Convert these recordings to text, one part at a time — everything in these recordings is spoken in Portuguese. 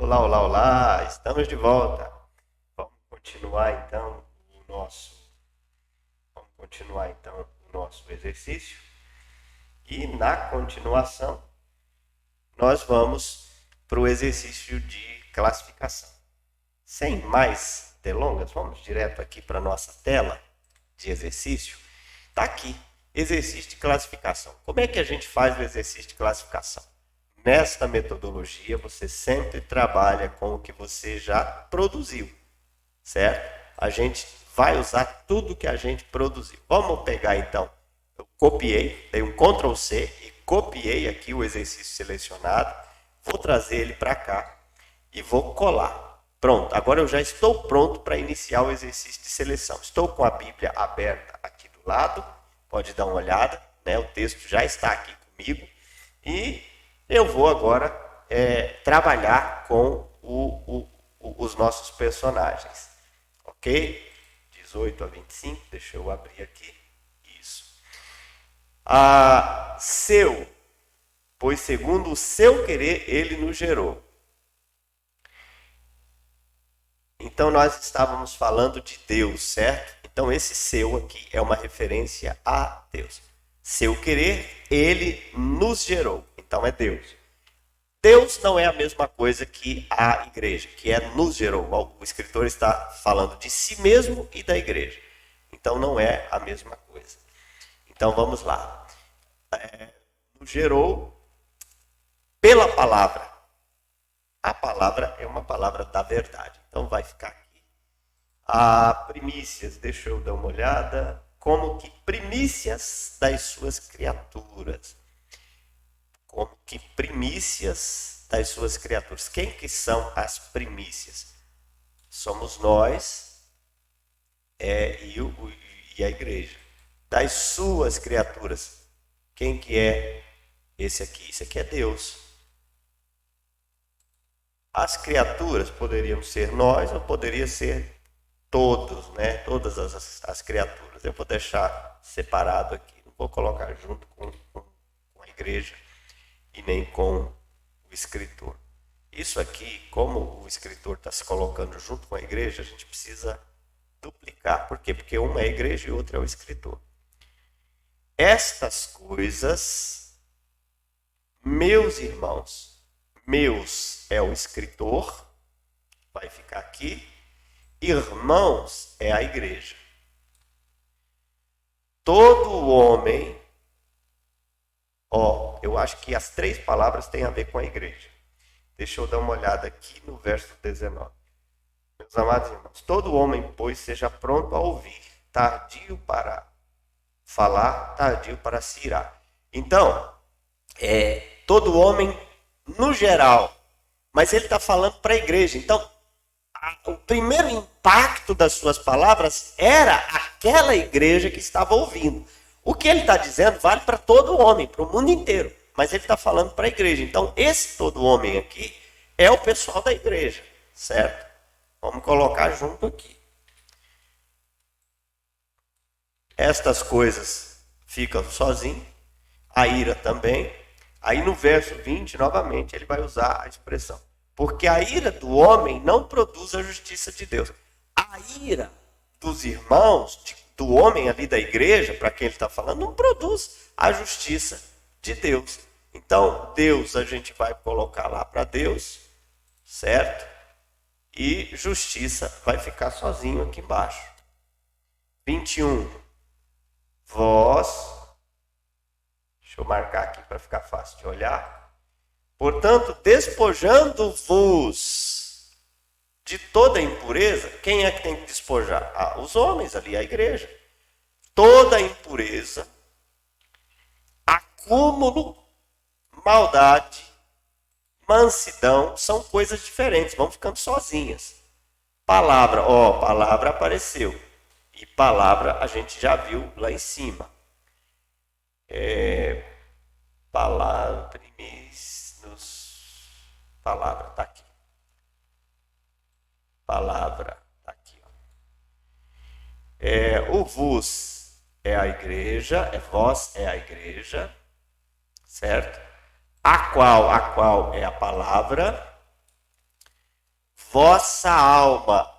Olá, olá, olá, estamos de volta. Vamos continuar então o nosso exercício. E na continuação, nós vamos para o exercício de classificação. Sem mais delongas, vamos direto aqui para a nossa tela de exercício. Está aqui, exercício de classificação. Como é que a gente faz o exercício de classificação? Nesta metodologia, você sempre trabalha com o que você já produziu, certo? A gente vai usar tudo que a gente produziu. Vamos pegar então, eu copiei, dei um Ctrl C e copiei aqui o exercício selecionado, vou trazer ele para cá e vou colar. Pronto, agora eu já estou pronto para iniciar o exercício de seleção. Estou com a Bíblia aberta aqui do lado, pode dar uma olhada, né? O texto já está aqui comigo e eu vou agora trabalhar com os nossos personagens, ok? 18 a 25, deixa eu abrir aqui, isso. Pois segundo o seu querer, ele nos gerou. Então, nós estávamos falando de Deus, certo? Então, esse seu aqui é uma referência a Deus. Seu querer, ele nos gerou. Então, é Deus. Deus não é a mesma coisa que a igreja, que é nos gerou. O escritor está falando de si mesmo e da igreja. Então, não é a mesma coisa. Então, vamos lá. Nos gerou pela palavra. A palavra é uma palavra da verdade. Então, vai ficar aqui. Primícias, deixa eu dar uma olhada. Como que primícias das suas criaturas. Como que primícias das suas criaturas. Quem que são as primícias? Somos nós e a igreja. Das suas criaturas. Quem que é esse aqui? Esse aqui é Deus. As criaturas poderiam ser nós ou poderia ser todos, né? Todas as criaturas. Eu vou deixar separado aqui. Não vou colocar junto com a igreja e nem com o escritor. Isso aqui, como o escritor está se colocando junto com a igreja, a gente precisa duplicar. Por quê? Porque uma é a igreja e outra é o escritor. Estas coisas, meus irmãos, meus é o escritor, vai ficar aqui, irmãos é a igreja. Todo homem, eu acho que as três palavras têm a ver com a igreja. Deixa eu dar uma olhada aqui no verso 19. Meus amados irmãos, todo homem, pois, seja pronto a ouvir, tardio para falar, tardio para se irar. Então, todo homem, no geral, mas ele está falando para a igreja. Então, o primeiro impacto das suas palavras era aquela igreja que estava ouvindo. O que ele está dizendo vale para todo homem, para o mundo inteiro. Mas ele está falando para a igreja. Então, esse todo homem aqui é o pessoal da igreja, certo? Vamos colocar junto aqui. Estas coisas ficam sozinhos, a ira também. Aí no verso 20, novamente, ele vai usar a expressão. Porque a ira do homem não produz a justiça de Deus. A ira dos irmãos, do homem ali da igreja, para quem ele está falando, não produz a justiça de Deus. Então, Deus a gente vai colocar lá para Deus, certo? E justiça vai ficar sozinho aqui embaixo. 21. Vós, deixa eu marcar aqui para ficar fácil de olhar. Portanto, despojando-vos de toda impureza, quem é que tem que despojar? Os homens ali, a igreja. Toda impureza, acúmulo, maldade, mansidão, são coisas diferentes, vão ficando sozinhas. Palavra, palavra apareceu. E palavra a gente já viu lá em cima. Palavra, palavra, está aqui. Palavra, está aqui. O vos é a igreja, vós é a igreja, certo? A qual é a palavra. vossa alma,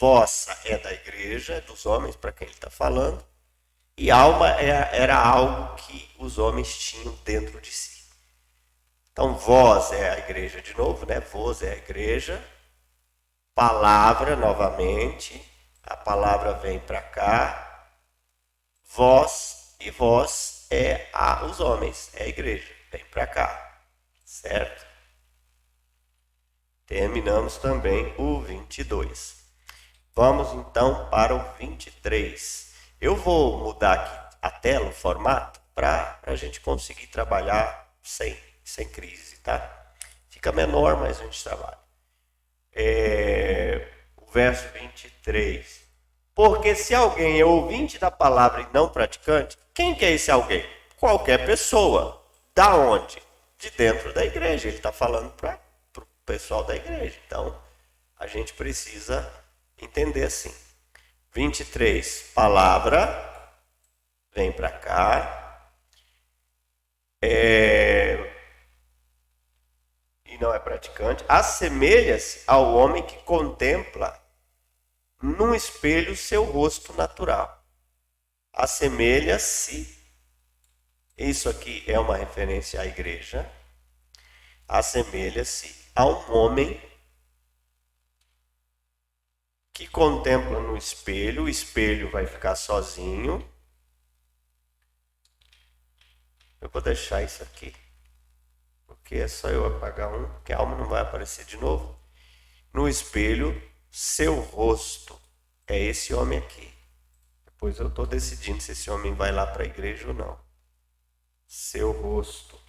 vossa é da igreja, é dos homens para quem ele está falando, e alma era algo que os homens tinham dentro de si. Então, vós é a igreja de novo, né? Vós é a igreja. Palavra, novamente. A palavra vem para cá. Vós e vós é os homens, é a igreja. Vem para cá. Certo? Terminamos também o 22. Vamos então para o 23. Eu vou mudar aqui a tela, o formato, para a gente conseguir trabalhar sem crise, tá? Fica menor, mas a gente trabalha. O verso 23. Porque se alguém é ouvinte da palavra e não praticante, quem que é esse alguém? Qualquer pessoa. Da onde? De dentro da igreja. Ele está falando para o pessoal da igreja. Então, a gente precisa entender assim. 23. Palavra. Vem para cá. E não é praticante. Assemelha-se ao homem que contempla num espelho seu rosto natural. Assemelha-se. Isso aqui é uma referência à igreja. Assemelha-se a um homem que contempla no espelho. O espelho vai ficar sozinho. Eu vou deixar isso aqui, porque é só eu apagar um, que a alma não vai aparecer de novo. No espelho, seu rosto é esse homem aqui. Depois eu estou decidindo se esse homem vai lá para a igreja ou não. Seu rosto.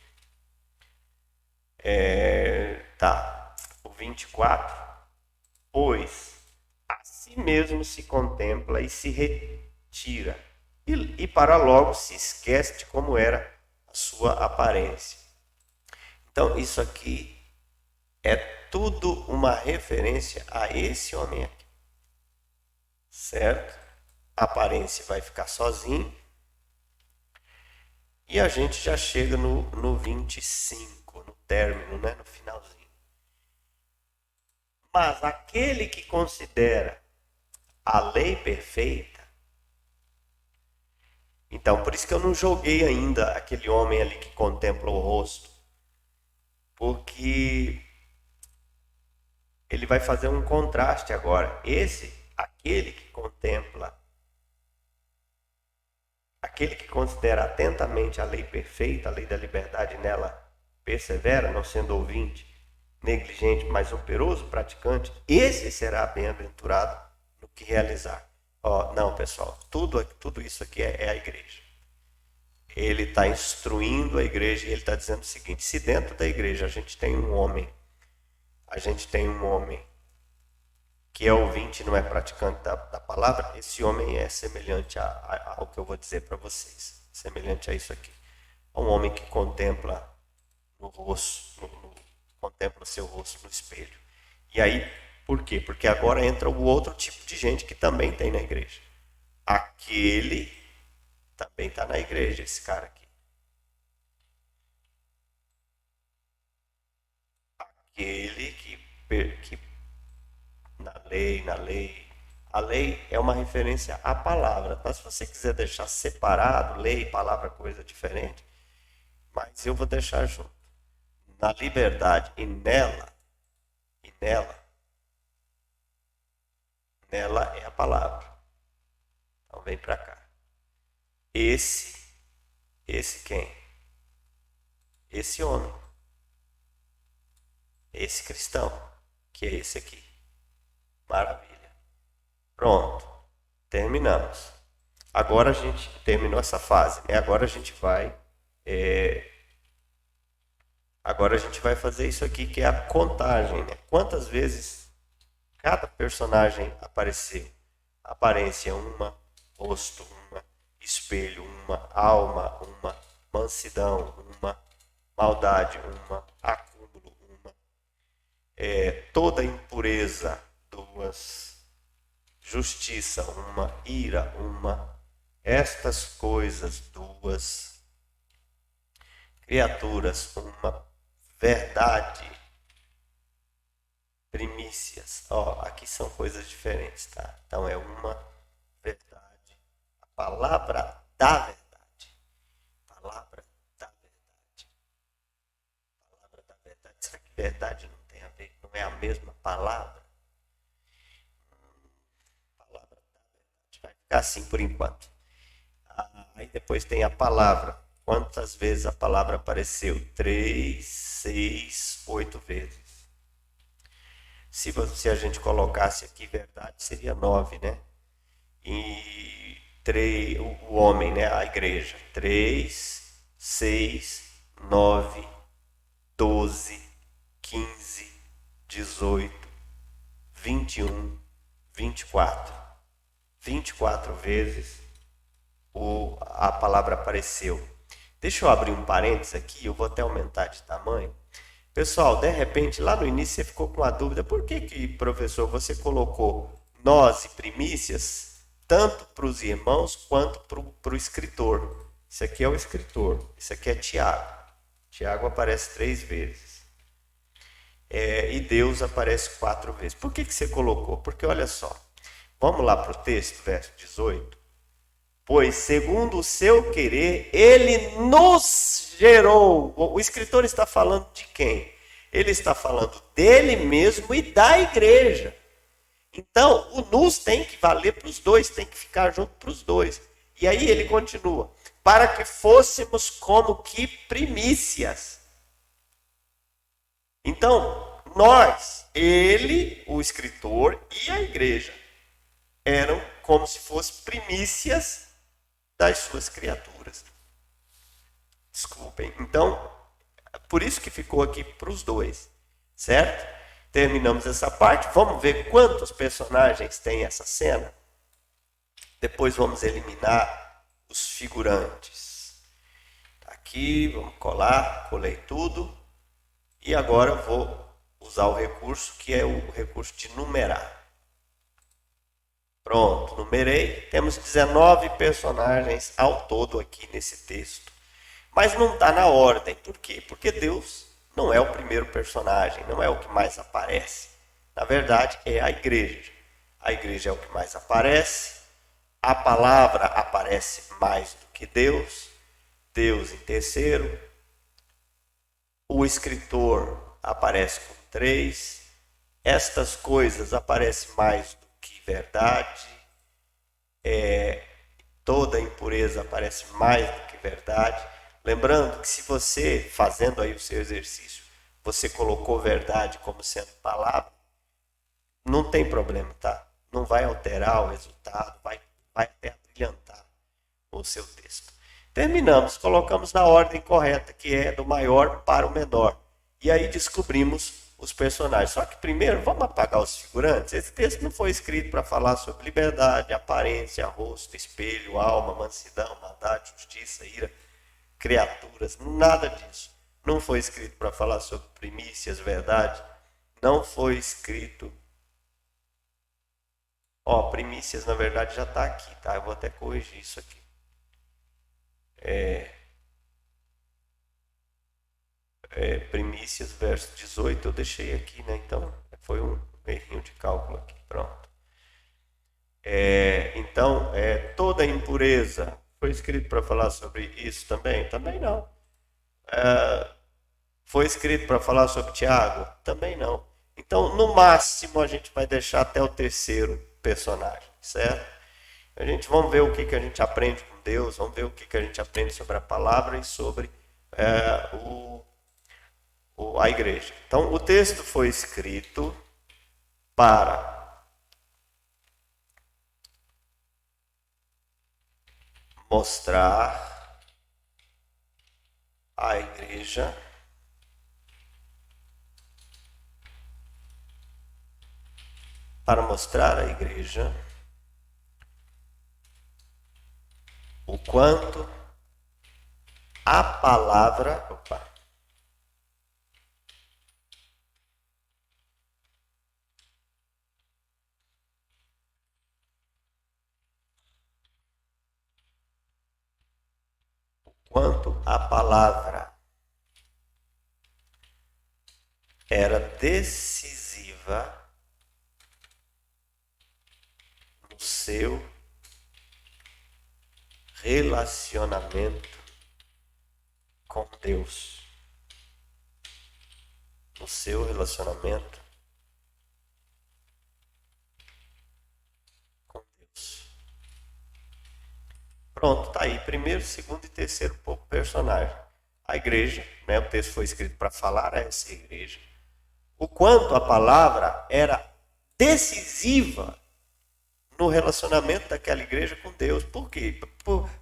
Tá. O 24. Pois a si mesmo se contempla e se retira. E para logo se esquece de como era a sua aparência. Então, isso aqui é tudo uma referência a esse homem aqui. Certo? A aparência vai ficar sozinho. E a gente já chega no 25, no término, né? No finalzinho. Mas aquele que considera a lei perfeita. Então, por isso que eu não joguei ainda aquele homem ali que contempla o rosto. Porque ele vai fazer um contraste agora. Aquele que contempla, aquele que considera atentamente a lei perfeita, a lei da liberdade nela persevera, não sendo ouvinte, negligente, mas operoso, praticante, esse será bem-aventurado no que realizar. Não, pessoal, tudo isso aqui é a igreja. Ele está instruindo a igreja e ele está dizendo o seguinte: se dentro da igreja a gente tem um homem que é ouvinte e não é praticante da palavra, esse homem é semelhante ao que eu vou dizer para vocês. Semelhante a isso aqui. É um homem que contempla no rosto, contempla o seu rosto no espelho. E aí, por quê? Porque agora entra o outro tipo de gente que também tem na igreja. Aquele também está na igreja, esse cara aqui. Aquele que na lei. A lei é uma referência à palavra. Mas se você quiser deixar separado, lei, palavra, coisa diferente, mas eu vou deixar junto. Na liberdade e nela é a palavra. Então vem para cá. Esse quem? Esse homem. Esse cristão, que é esse aqui. Maravilha. Pronto. Terminamos. Agora a gente terminou essa fase, né? Agora a gente vai fazer isso aqui, que é a contagem, né? Quantas vezes cada personagem apareceu? Aparência uma, rosto uma, espelho uma, alma uma, mansidão uma, maldade uma, acúmulo uma, toda impureza duas, justiça uma, ira uma, estas coisas duas, criaturas uma, verdade Primícias. Ó, aqui são coisas diferentes, tá? Então é uma verdade. A palavra da verdade. Palavra da verdade. Palavra da verdade. Será que verdade não tem a ver? Não é a mesma palavra? Palavra da verdade. Vai ficar assim por enquanto. Aí depois tem a palavra. Quantas vezes a palavra apareceu? 3, 6, 8 vezes. Se a gente colocasse aqui verdade, seria 9, né? E 3, o homem, né? A igreja. 3, 6, 9, 12, 15, 18, 21, 24. 24 vezes a palavra apareceu. Deixa eu abrir um parênteses aqui, eu vou até aumentar de tamanho. Pessoal, de repente, lá no início você ficou com a dúvida, por que, professor, você colocou nós e primícias, tanto para os irmãos quanto para o escritor? Isso aqui é o escritor, isso aqui é Tiago. Tiago aparece 3 vezes. E Deus aparece 4 vezes. Por que você colocou? Porque olha só, vamos lá para o texto, verso 18. Pois, segundo o seu querer, ele nos gerou. O escritor está falando de quem? Ele está falando dele mesmo e da igreja. Então, o nos tem que valer para os dois, tem que ficar junto para os dois. E aí ele continua: para que fôssemos como que primícias. Então, nós, ele, o escritor e a igreja, eram como se fossem primícias das suas criaturas. Desculpem. Então, por isso que ficou aqui para os dois, certo? Terminamos essa parte. Vamos ver quantos personagens tem essa cena. Depois vamos eliminar os figurantes. Aqui, vamos colar. Colei tudo. E agora eu vou usar o recurso que é o recurso de numerar. Pronto, numerei. Temos 19 personagens ao todo aqui nesse texto. Mas não está na ordem. Por quê? Porque Deus não é o primeiro personagem, não é o que mais aparece. Na verdade, é a igreja. A igreja é o que mais aparece. A palavra aparece mais do que Deus. Deus em terceiro. O escritor aparece com 3. Estas coisas aparecem mais do que verdade. Toda impureza aparece mais do que verdade. Lembrando que se você, fazendo aí o seu exercício, você colocou verdade como sendo palavra, não tem problema, tá? Não vai alterar o resultado, vai até brilhantar o seu texto. Terminamos, colocamos na ordem correta, que é do maior para o menor. E aí descobrimos os personagens. Só que primeiro, vamos apagar os figurantes. Esse texto não foi escrito para falar sobre liberdade, aparência, rosto, espelho, alma, mansidão, maldade, justiça, ira, criaturas, nada disso. Não foi escrito para falar sobre primícias, verdade. Não foi escrito. Primícias na verdade já está aqui, tá? Eu vou até corrigir isso aqui. Primícias, verso 18, eu deixei aqui, né? Então, foi um errinho de cálculo aqui, pronto. Então, toda impureza, foi escrito para falar sobre isso também? Também não. Foi escrito para falar sobre Tiago? Também não. Então, no máximo, a gente vai deixar até o terceiro personagem, certo? Vamos ver o que a gente aprende com Deus, vamos ver o que a gente aprende sobre a palavra e sobre a igreja. Então, o texto foi escrito para mostrar à igreja o quanto a palavra, era decisiva no seu relacionamento com Deus. No seu relacionamento com Deus. Pronto, tá aí. Primeiro, segundo e terceiro personagem. A igreja, né? O texto foi escrito para falar a essa igreja. O quanto a palavra era decisiva no relacionamento daquela igreja com Deus. Por quê?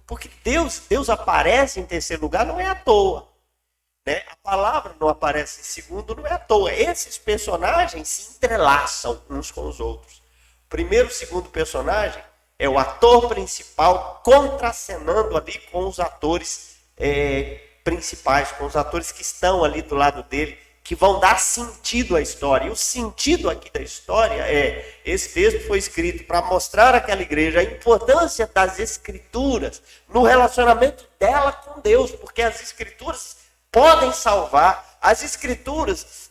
Porque Deus aparece em terceiro lugar, não é à toa. Né? A palavra não aparece em segundo, não é à toa. Esses personagens se entrelaçam uns com os outros. O primeiro e o segundo personagem é o ator principal contracenando ali com os atores principais, com os atores que estão ali do lado dele, que vão dar sentido à história. E o sentido aqui da história esse texto foi escrito para mostrar àquela igreja a importância das escrituras no relacionamento dela com Deus, porque as escrituras podem salvar, as escrituras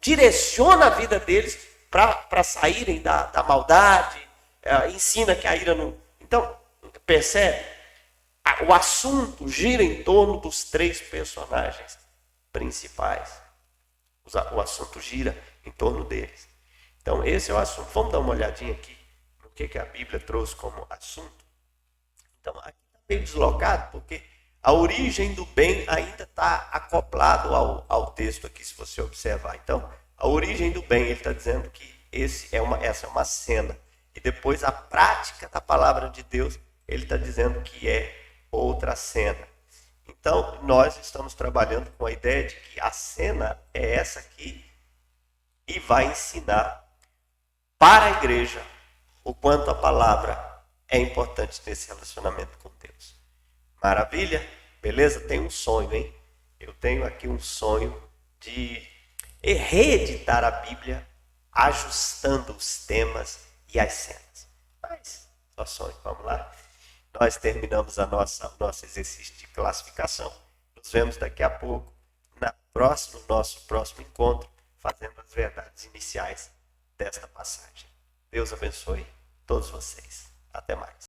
direciona a vida deles para saírem da maldade, ensina que a ira não... Então, percebe? O assunto gira em torno dos três personagens principais. O assunto gira em torno deles. Então, esse é o assunto. Vamos dar uma olhadinha aqui no que a Bíblia trouxe como assunto. Então, aqui está meio deslocado, porque a origem do bem ainda está acoplado ao texto aqui, se você observar. Então, a origem do bem, ele está dizendo que essa é uma cena. E depois a prática da palavra de Deus, ele está dizendo que é outra cena. Então, nós estamos trabalhando com a ideia de que a cena é essa aqui e vai ensinar para a igreja o quanto a palavra é importante nesse relacionamento com Deus. Maravilha? Beleza? Tem um sonho, hein? Eu tenho aqui um sonho de reeditar a Bíblia ajustando os temas e as cenas. Mas, só sonho. Vamos lá? Nós terminamos o nosso exercício de classificação. Nos vemos daqui a pouco, no nosso próximo encontro, fazendo as verdades iniciais desta passagem. Deus abençoe todos vocês. Até mais.